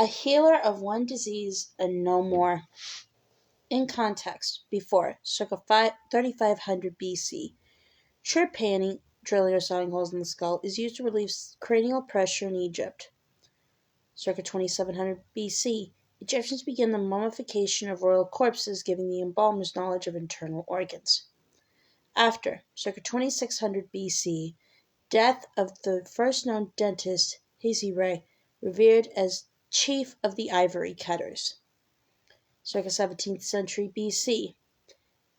A healer of one disease and no more. In context, before, circa 3500 BC, trepanning, drilling or sawing holes in the skull, is used to relieve cranial pressure in Egypt. Circa 2700 BC, Egyptians began the mummification of royal corpses, giving the embalmers knowledge of internal organs. After, circa 2600 BC, death of the first known dentist, Hazire, revered as chief of the ivory cutters. Circa 17th century BC,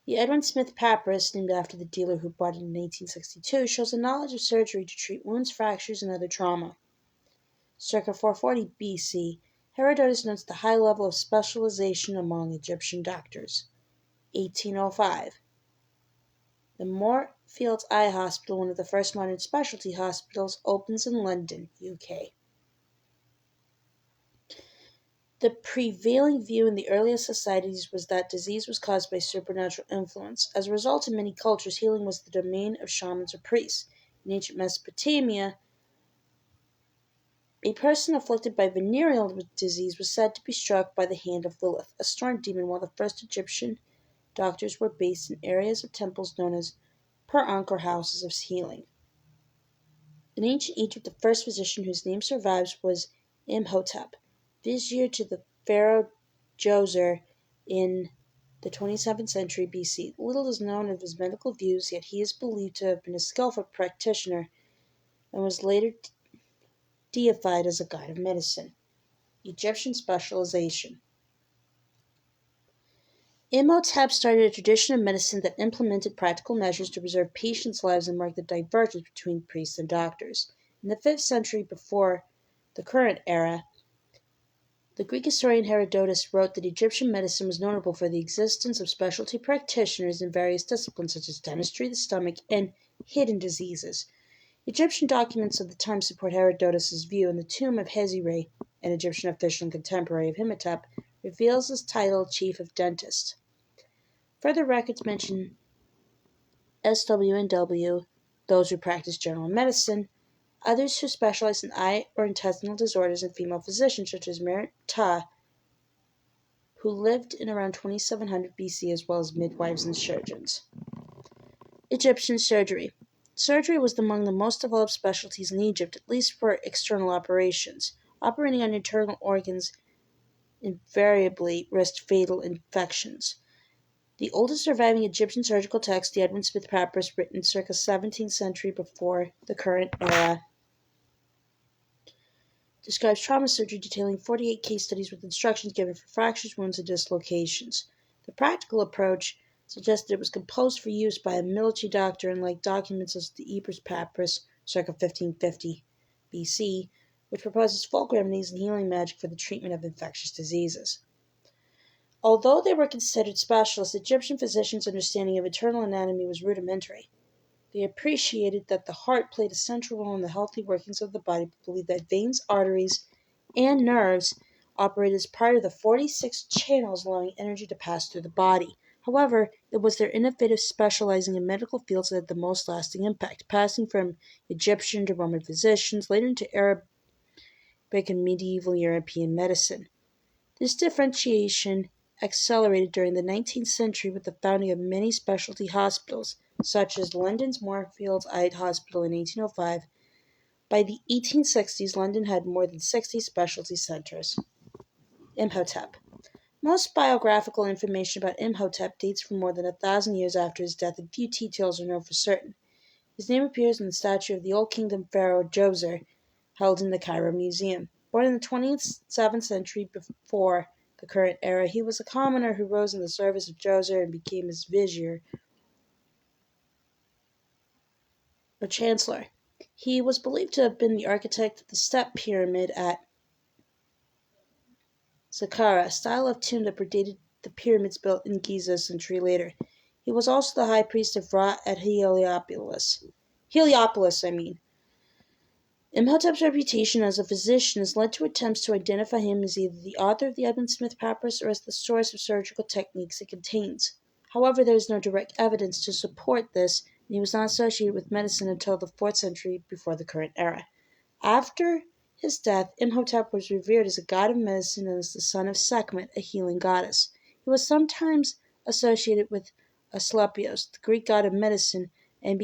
the Edwin Smith papyrus, named after the dealer who bought it in 1862, shows a knowledge of surgery to treat wounds, fractures, and other trauma. Circa 440 BC, Herodotus notes the high level of specialization among Egyptian doctors. 1805, the Moorfields Eye Hospital, one of the first modern specialty hospitals, opens in London, UK. The prevailing view in the earliest societies was that disease was caused by supernatural influence. As a result, in many cultures, healing was the domain of shamans or priests. In ancient Mesopotamia, a person afflicted by venereal disease was said to be struck by the hand of Lilith, a storm demon, while the first Egyptian doctors were based in areas of temples known as per-ankh or houses of healing. In ancient Egypt, the first physician whose name survives was Imhotep, vizier to the pharaoh Djoser in the 27th century BC. Little is known of his medical views, yet he is believed to have been a skillful practitioner and was later deified as a god of medicine. Egyptian specialization. Imhotep started a tradition of medicine that implemented practical measures to preserve patients' lives and mark the divergence between priests and doctors. In the 5th century before the current era, the Greek historian Herodotus wrote that Egyptian medicine was notable for the existence of specialty practitioners in various disciplines such as dentistry, the stomach, and hidden diseases. Egyptian documents of the time support Herodotus' view, and the tomb of Hazire, an Egyptian official and contemporary of Imhotep, reveals his title Chief of Dentists. Further records mention SWNW, those who practice general medicine, others who specialize in eye or intestinal disorders, and female physicians such as Merit Ta, who lived in around 2700 BC, as well as midwives and surgeons. Egyptian surgery. Surgery was among the most developed specialties in Egypt, at least for external operations. Operating on internal organs invariably risked fatal infections. The oldest surviving Egyptian surgical text, the Edwin Smith papyrus, written circa 17th century before the current era, describes trauma surgery, detailing 48 case studies with instructions given for fractures, wounds, and dislocations. The practical approach suggested it was composed for use by a military doctor, unlike documents such as the Ebers papyrus, circa 1550 BC, which proposes folk remedies and healing magic for the treatment of infectious diseases. Although they were considered specialists, Egyptian physicians' understanding of internal anatomy was rudimentary. They appreciated that the heart played a central role in the healthy workings of the body, but believed that veins, arteries, and nerves operated as part of the 46 channels allowing energy to pass through the body. However, it was their innovative specializing in medical fields that had the most lasting impact, passing from Egyptian to Roman physicians, later into Arabic and medieval European medicine. This differentiation accelerated during the 19th century with the founding of many specialty hospitals, such as London's Moorfields Eye Hospital in 1805. By the 1860s, London had more than 60 specialty centers. Imhotep. Most biographical information about Imhotep dates from more than 1,000 years after his death, and few details are known for certain. His name appears in the statue of the Old Kingdom pharaoh Djoser, held in the Cairo Museum. Born in the 27th century before the current era, he was a commoner who rose in the service of Djoser and became his vizier or chancellor. He was believed to have been the architect of the Step Pyramid at Saqqara, a style of tomb that predated the pyramids built in Giza a century later. He was also the high priest of Ra at Heliopolis. Imhotep's reputation as a physician has led to attempts to identify him as either the author of the Edwin Smith papyrus or as the source of surgical techniques it contains. However, there is no direct evidence to support this, and he was not associated with medicine until the 4th century before the current era. After his death, Imhotep was revered as a god of medicine and as the son of Sekhmet, a healing goddess. He was sometimes associated with Asclepios, the Greek god of medicine, and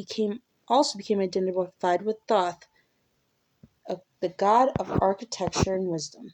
also became identified with Thoth, the god of architecture and wisdom.